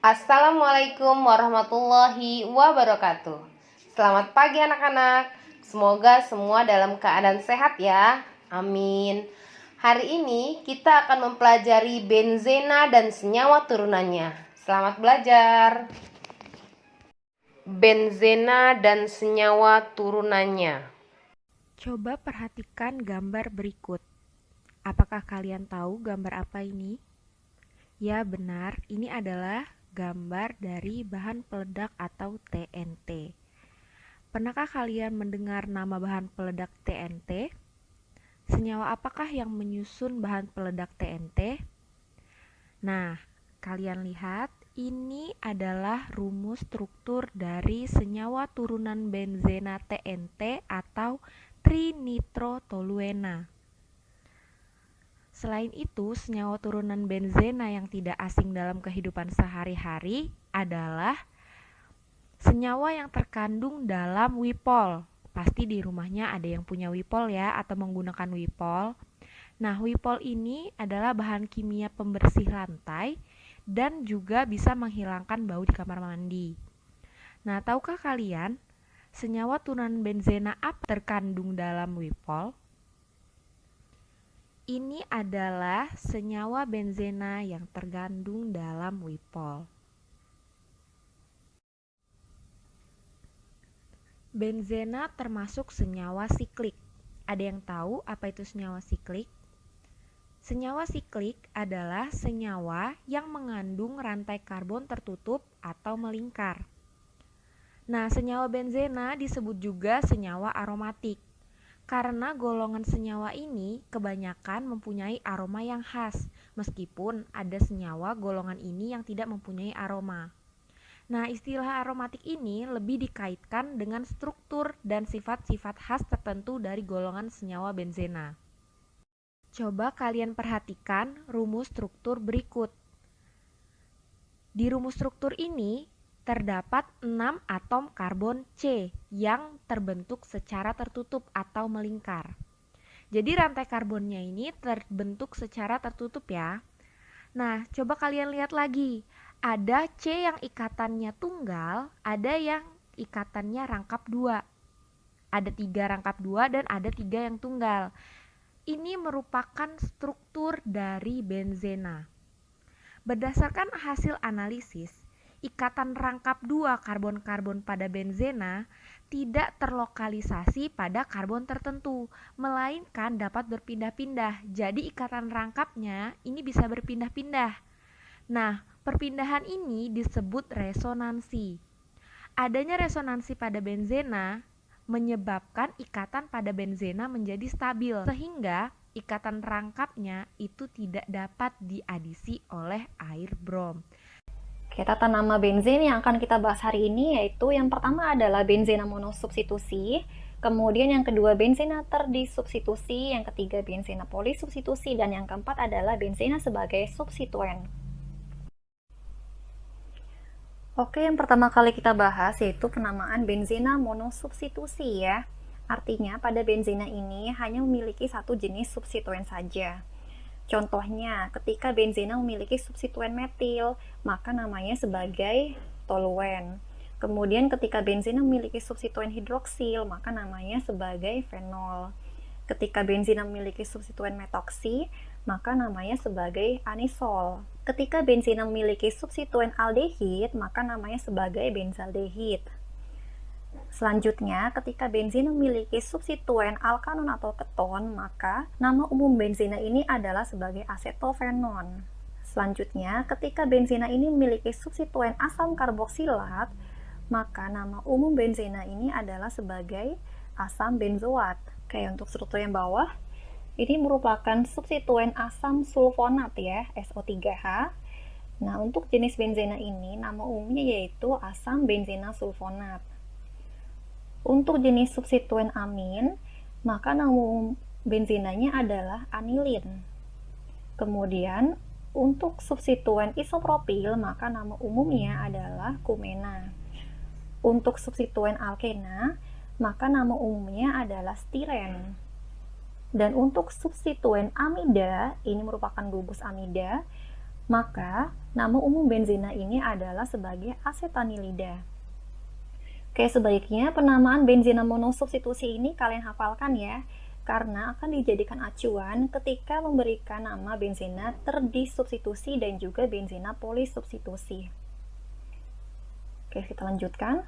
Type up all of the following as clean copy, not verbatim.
Assalamualaikum warahmatullahi wabarakatuh. Selamat pagi anak-anak. Semoga semua dalam keadaan sehat ya. Amin. Hari ini kita akan mempelajari benzena dan senyawa turunannya. Selamat belajar. Benzena dan senyawa turunannya. Coba perhatikan gambar berikut. Apakah kalian tahu gambar apa ini? Ya benar, ini adalah gambar dari bahan peledak atau TNT. Pernahkah kalian mendengar nama bahan peledak TNT? Senyawa apakah yang menyusun bahan peledak TNT? Nah, kalian lihat, ini adalah rumus struktur dari senyawa turunan benzena TNT atau trinitrotoluena. Selain itu, senyawa turunan benzena yang tidak asing dalam kehidupan sehari-hari adalah senyawa yang terkandung dalam wipol. Pasti di rumahnya ada yang punya wipol ya, atau menggunakan wipol. Nah, wipol ini adalah bahan kimia pembersih lantai dan juga bisa menghilangkan bau di kamar mandi. Nah, tahukah kalian senyawa turunan benzena apa terkandung dalam wipol? Ini adalah senyawa benzena yang terkandung dalam wipol. Benzena termasuk senyawa siklik. Ada yang tahu apa itu senyawa siklik? Senyawa siklik adalah senyawa yang mengandung rantai karbon tertutup atau melingkar. Nah, senyawa benzena disebut juga senyawa aromatik. Karena golongan senyawa ini kebanyakan mempunyai aroma yang khas, meskipun ada senyawa golongan ini yang tidak mempunyai aroma. Nah, istilah aromatik ini lebih dikaitkan dengan struktur dan sifat-sifat khas tertentu dari golongan senyawa benzena. Coba kalian perhatikan rumus struktur berikut. Di rumus struktur ini terdapat 6 atom karbon C yang terbentuk secara tertutup atau melingkar. Jadi rantai karbonnya ini terbentuk secara tertutup ya. Nah, coba kalian lihat lagi. Ada C yang ikatannya tunggal, ada yang ikatannya rangkap 2. Ada 3 rangkap 2 dan ada 3 yang tunggal. Ini merupakan struktur dari benzena. Berdasarkan hasil analisis, ikatan rangkap 2 karbon-karbon pada benzena tidak terlokalisasi pada karbon tertentu, melainkan dapat berpindah-pindah. Jadi ikatan rangkapnya ini bisa berpindah-pindah. Nah, perpindahan ini disebut resonansi. Adanya resonansi pada benzena menyebabkan ikatan pada benzena menjadi stabil, sehingga ikatan rangkapnya itu tidak dapat diadisi oleh air brom. Oke, tata nama benzen yang akan kita bahas hari ini yaitu yang pertama adalah benzena monosubstitusi, kemudian yang kedua benzena terdisubstitusi, yang ketiga benzena polisubstitusi, dan yang keempat adalah benzena sebagai substituen. Oke, yang pertama kali kita bahas yaitu penamaan benzena monosubstitusi ya. Artinya pada benzena ini hanya memiliki satu jenis substituen saja. Contohnya, ketika benzena memiliki substituen metil, maka namanya sebagai toluen. Kemudian ketika benzena memiliki substituen hidroksil, maka namanya sebagai fenol. Ketika benzena memiliki substituen metoksi, maka namanya sebagai anisol. Ketika benzena memiliki substituen aldehid, maka namanya sebagai benzaldehid. Selanjutnya, ketika benzena memiliki substituen alkanon atau keton, maka nama umum benzena ini adalah sebagai asetofenon. Selanjutnya, ketika benzena ini memiliki substituen asam karboksilat, maka nama umum benzena ini adalah sebagai asam benzoat. Oke, untuk struktur yang bawah, ini merupakan substituen asam sulfonat ya, SO3H. Nah, untuk jenis benzena ini, nama umumnya yaitu asam benzena sulfonat. Untuk jenis substituen amin, maka nama umum benzenanya adalah anilin. Kemudian, untuk substituen isopropil, maka nama umumnya adalah kumena. Untuk substituen alkena, maka nama umumnya adalah stiren. Dan untuk substituen amida, ini merupakan gugus amida, Maka, nama umum benzena ini adalah sebagai asetanilida. Oke, sebaiknya penamaan benzena monosubstitusi ini kalian hafalkan ya, karena akan dijadikan acuan ketika memberikan nama benzena terdisubstitusi dan juga benzena polisubstitusi. Oke, kita lanjutkan.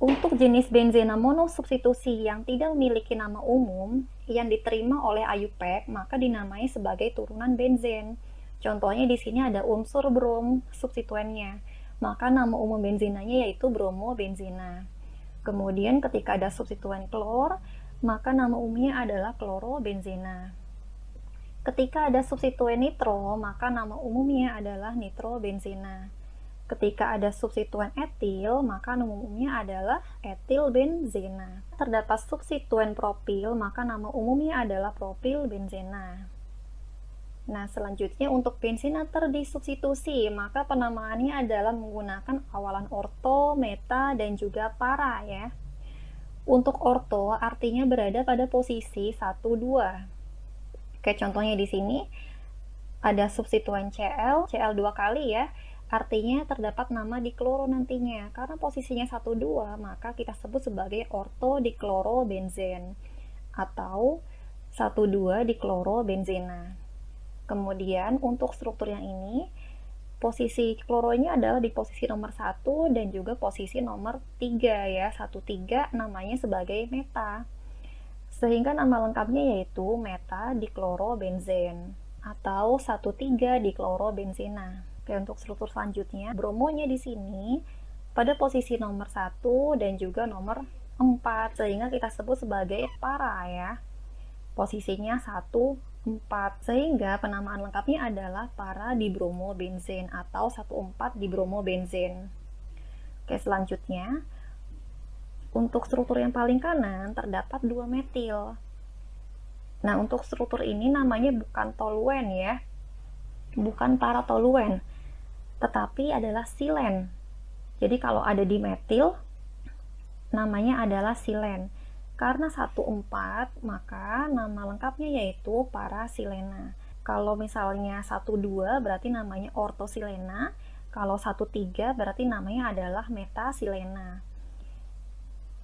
Untuk jenis benzena monosubstitusi yang tidak memiliki nama umum yang diterima oleh IUPAC, maka dinamai sebagai turunan benzen. Contohnya di sini ada unsur brom substituennya, maka nama umum benzenanya yaitu bromobenzena. Kemudian ketika ada substituen klor, maka nama umumnya adalah klorobenzena. Ketika ada substituen nitro, maka nama umumnya adalah nitrobenzena. Ketika ada substituen etil, maka nama umumnya adalah etilbenzena. Terdapat substituen propil, maka nama umumnya adalah propilbenzena. Nah, selanjutnya untuk benzena terdisubstitusi, maka penamaannya adalah menggunakan awalan orto, meta, dan juga para ya. Untuk orto artinya berada pada posisi 1, 2. Oke, contohnya di sini ada substituen Cl 2 kali ya. Artinya terdapat nama dikloro nantinya. Karena posisinya 1, 2, maka kita sebut sebagai ortodiklorobenzen atau 1, 2 diklorobenzena. Kemudian untuk struktur yang ini, posisi kloronya adalah di posisi nomor 1 dan juga posisi nomor 3 ya. 1, 3 namanya sebagai meta. Sehingga nama lengkapnya yaitu meta diklorobenzen atau 1, 3 diklorobenzena. Oke, untuk struktur selanjutnya, bromonya di sini pada posisi nomor 1 dan juga nomor 4, sehingga kita sebut sebagai para ya. Posisinya 1, 4, sehingga penamaan lengkapnya adalah para dibromobenzen atau 1, 4 dibromobenzen. Oke, selanjutnya, untuk struktur yang paling kanan terdapat 2 metil. Nah, untuk struktur ini namanya bukan toluen ya, bukan para toluen, tetapi adalah silen. Jadi kalau ada di metil, namanya adalah silen. Karena 1, 4, maka nama lengkapnya yaitu parasilena. Kalau misalnya 1, 2 berarti namanya ortosilena. Kalau 1, 3 berarti namanya adalah metasilena.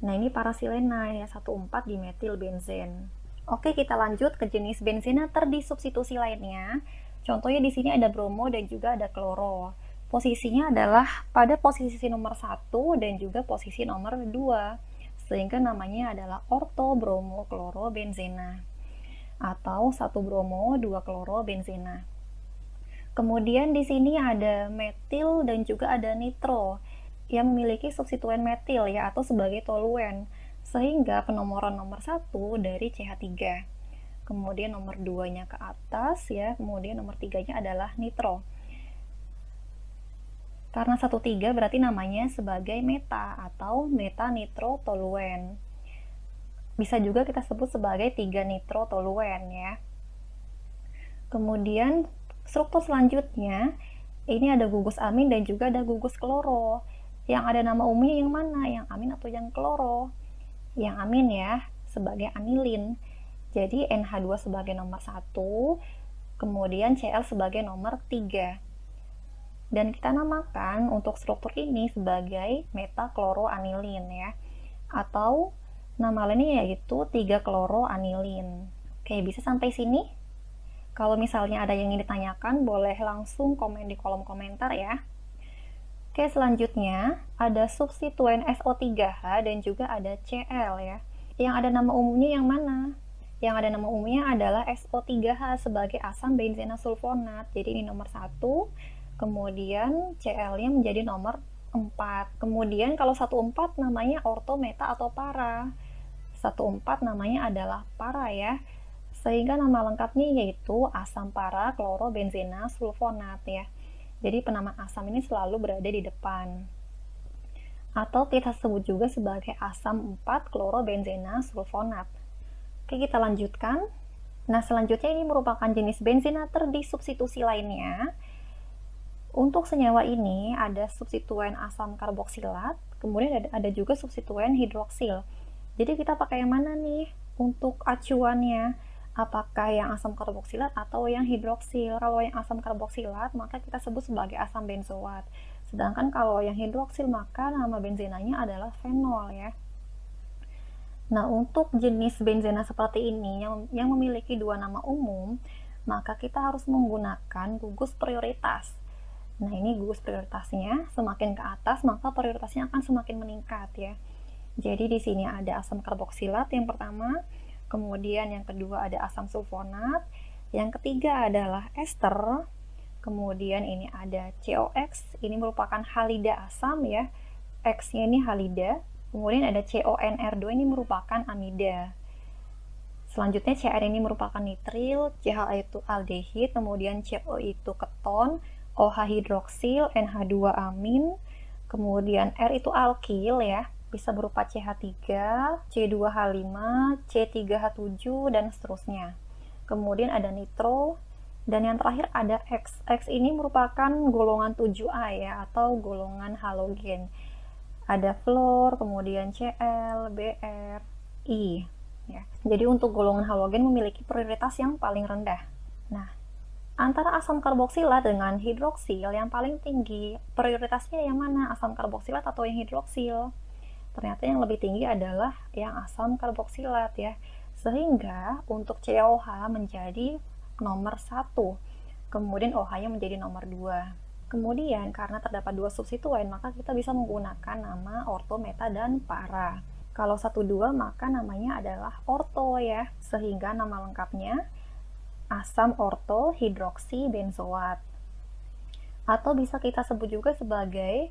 Nah, ini parasilena ya, 1, 4 dimetilbenzen. Oke, kita lanjut ke jenis benzena terdisubstitusi lainnya. Contohnya di sini ada bromo dan juga ada kloro. Posisinya adalah pada posisi nomor 1 dan juga posisi nomor 2. Sehingga namanya adalah ortobromokloробenzena atau 1 bromo 2 klorobenzena. Kemudian di sini ada metil dan juga ada nitro yang memiliki substituen metil ya atau sebagai toluen. Sehingga penomoran nomor 1 dari CH3. Kemudian nomor 2-nya ke atas ya, kemudian nomor 3-nya adalah nitro. Karena 1, 3 berarti namanya sebagai meta atau metanitrotoluen. Bisa juga kita sebut sebagai 3 nitrotoluen ya. Kemudian struktur selanjutnya ini ada gugus amin dan juga ada gugus kloro. Yang ada nama umumnya yang mana? Yang amin atau yang kloro? Yang amin ya, sebagai anilin. Jadi NH2 sebagai nomor 1, kemudian Cl sebagai nomor 3. Dan kita namakan untuk struktur ini sebagai metakloroanilin ya. Atau nama lainnya yaitu 3-kloroanilin. Oke, bisa sampai sini? Kalau misalnya ada yang ingin ditanyakan, boleh langsung komen di kolom komentar ya. Oke, selanjutnya ada substituen SO3H dan juga ada Cl ya. Yang ada nama umumnya yang mana? Yang ada nama umumnya adalah SO3H sebagai asam benzena sulfonat. Jadi ini nomor 1, kemudian Cl-nya menjadi nomor 4. Kemudian kalau 1, 4 namanya orto, meta, atau para. 1, 4 namanya adalah para ya. Sehingga nama lengkapnya yaitu asam para klorobenzena sulfonat ya. Jadi penamaan asam ini selalu berada di depan. Atau kita sebut juga sebagai asam 4 klorobenzena sulfonat. Oke, kita lanjutkan. Nah, selanjutnya ini merupakan jenis benzena terdisubstitusi lainnya. Untuk senyawa ini ada substituen asam karboksilat, kemudian ada juga substituen hidroksil. Jadi kita pakai yang mana nih untuk acuannya? apakah yang asam karboksilat atau yang hidroksil. Kalau yang asam karboksilat maka kita sebut sebagai asam benzoat. Sedangkan kalau yang hidroksil maka nama benzenanya adalah fenol ya. Nah, untuk jenis benzena seperti ini yang memiliki dua nama umum, maka kita harus menggunakan gugus prioritas. Nah, ini gugus prioritasnya, semakin ke atas maka prioritasnya akan semakin meningkat ya. Jadi di sini ada asam karboksilat yang pertama, kemudian yang kedua ada asam sulfonat, yang ketiga adalah ester, kemudian ini ada COX, ini merupakan halida asam ya, X-nya ini halida, kemudian ada CONR2 ini merupakan amida. Selanjutnya Cr ini merupakan nitril, CH itu aldehid, kemudian CO itu keton, OH hidroksil, NH2 amin, kemudian R itu alkil ya, bisa berupa CH3, C2H5, C3H7 dan seterusnya. Kemudian ada nitro, dan yang terakhir ada X. X ini merupakan golongan 7A ya, atau golongan halogen. Ada fluor, kemudian Cl, Br, I. Ya. Jadi untuk golongan halogen memiliki prioritas yang paling rendah. Nah, antara asam karboksilat dengan hidroksil yang paling tinggi, prioritasnya yang mana? Asam karboksilat atau yang hidroksil? Ternyata yang lebih tinggi adalah yang asam karboksilat ya. Sehingga untuk COH menjadi nomor 1, kemudian OH-nya menjadi nomor 2. Kemudian karena terdapat dua substituen, maka kita bisa menggunakan nama orto, meta, dan para. Kalau 1,2 maka namanya adalah orto ya, sehingga nama lengkapnya asam orto hidroksi benzoat. Atau bisa kita sebut juga sebagai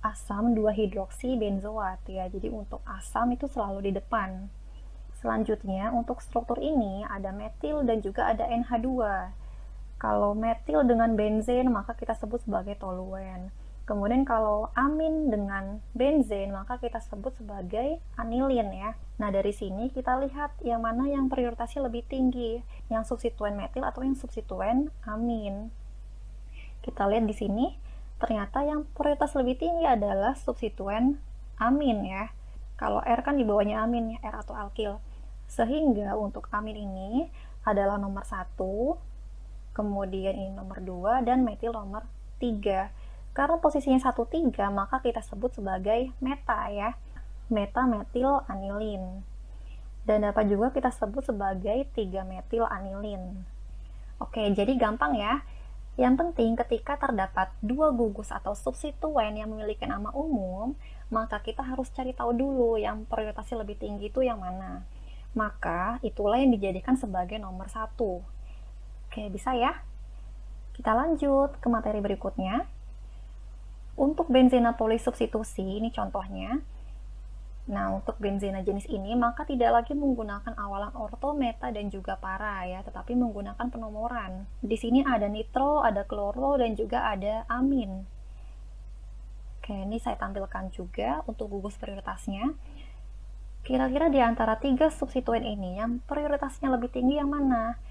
asam 2-hidroksi benzoat ya. Jadi untuk asam itu selalu di depan. Selanjutnya, untuk struktur ini ada metil dan juga ada NH2. Kalau metil dengan benzen, maka kita sebut sebagai toluen. Kemudian kalau amin dengan benzen, maka kita sebut sebagai anilin ya. Nah, dari sini kita lihat yang mana yang prioritasnya lebih tinggi, yang substituen metil atau yang substituen amin. Kita lihat di sini, ternyata yang prioritas lebih tinggi adalah substituen amin ya. Kalau R kan di bawahnya amin ya, R atau alkil. Sehingga untuk amin ini adalah nomor 1, kemudian ini nomor 2, dan metil nomor 3. Karena posisinya 1, 3, maka kita sebut sebagai meta ya. Meta metil anilin. Dan dapat juga kita sebut sebagai 3 metil anilin. Oke, jadi gampang ya. Yang penting ketika terdapat dua gugus atau substituen yang memiliki nama umum, maka kita harus cari tahu dulu yang prioritasnya lebih tinggi itu yang mana. Maka itulah yang dijadikan sebagai nomor 1. Oke, bisa ya? Kita lanjut ke materi berikutnya. Untuk benzena polisubstitusi, ini contohnya. Nah, untuk benzena jenis ini, maka tidak lagi menggunakan awalan orto, meta, dan juga para ya, tetapi menggunakan penomoran. Di sini ada nitro, ada kloro, dan juga ada amin. Oke, ini saya tampilkan juga untuk gugus prioritasnya. Kira-kira di antara 3 substituen ini, yang prioritasnya lebih tinggi yang mana?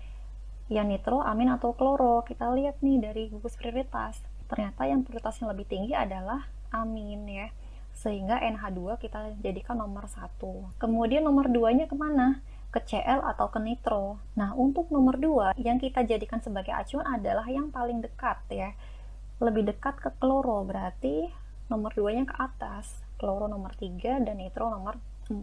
Yang nitro, amin, atau kloro? Kita lihat nih dari gugus prioritas. Ternyata yang prioritasnya lebih tinggi adalah amin ya. Sehingga NH2 kita jadikan nomor 1. Kemudian nomor 2-nya kemana? Ke Cl atau ke nitro. Nah, untuk nomor 2 yang kita jadikan sebagai acuan adalah yang paling dekat ya. Lebih dekat ke kloro, berarti nomor 2-nya ke atas. Kloro nomor 3 dan nitro nomor 4.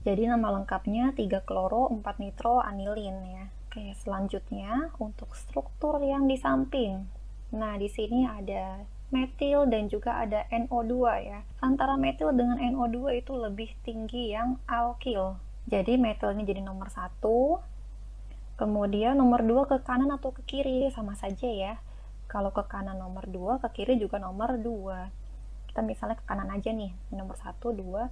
Jadi nama lengkapnya 3 kloro, 4 nitro, anilin ya. Oke, selanjutnya untuk struktur yang di samping. Nah, di sini ada metil dan juga ada NO2 ya. Antara metil dengan NO2 itu lebih tinggi yang alkil. Jadi metil ini jadi nomor 1. Kemudian nomor 2 ke kanan atau ke kiri sama saja ya. Kalau ke kanan nomor 2, ke kiri juga nomor 2. Kita misalnya ke kanan aja nih. Nomor 1, 2,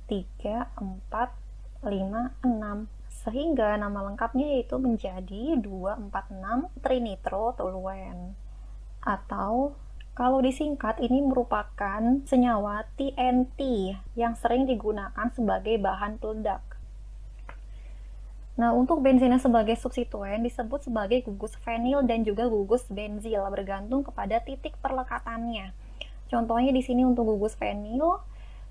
3, 4, 5, 6. Sehingga nama lengkapnya yaitu menjadi 246 trinitrotoluen. Atau kalau disingkat, ini merupakan senyawa TNT yang sering digunakan sebagai bahan peledak. Nah, untuk benzena sebagai substituen disebut sebagai gugus fenil dan juga gugus benzil, bergantung kepada titik perlekatannya. Contohnya di sini untuk gugus fenil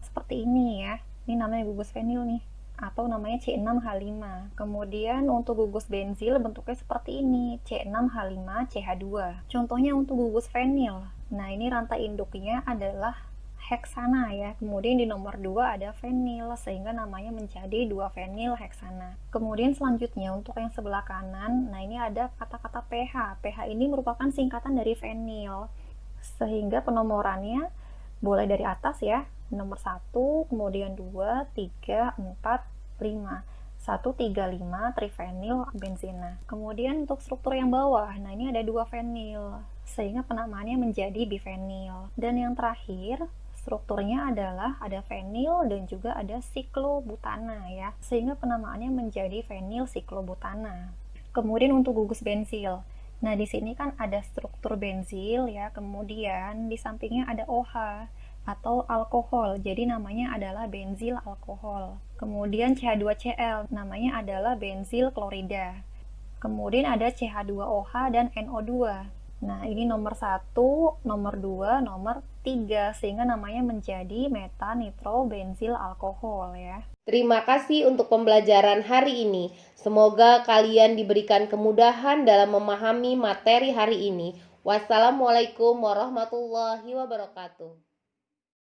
seperti ini ya. Ini namanya gugus fenil nih. atau namanya C6H5. Kemudian untuk gugus benzil bentuknya seperti ini, C6H5CH2. Contohnya untuk gugus fenil. Nah, ini rantai induknya adalah heksana ya. Kemudian di nomor 2 ada fenil sehingga namanya menjadi 2-fenil heksana. Kemudian selanjutnya untuk yang sebelah kanan, nah ini ada kata-kata pH. pH ini merupakan singkatan dari fenil. Sehingga penomorannya boleh dari atas ya. Nomor 1, kemudian 2, 3, 4, 5. 1,3,5 trifenil benzena. Kemudian untuk struktur yang bawah, nah ini ada 2 fenil sehingga penamaannya menjadi bifenil. Dan yang terakhir strukturnya adalah ada fenil dan juga ada siklobutana ya, sehingga penamaannya menjadi fenil siklobutana. Kemudian untuk gugus benzil, nah di sini kan ada struktur benzil ya, kemudian di sampingnya ada OH atau alkohol, jadi namanya adalah benzil alkohol. Kemudian CH2Cl, namanya adalah benzil klorida. Kemudian ada CH2OH dan NO2. Nah, ini nomor 1, nomor 2, nomor 3, sehingga namanya menjadi metanitrobenzil alkohol ya. Terima kasih untuk pembelajaran hari ini. Semoga kalian diberikan kemudahan dalam memahami materi hari ini. Wassalamualaikum warahmatullahi wabarakatuh.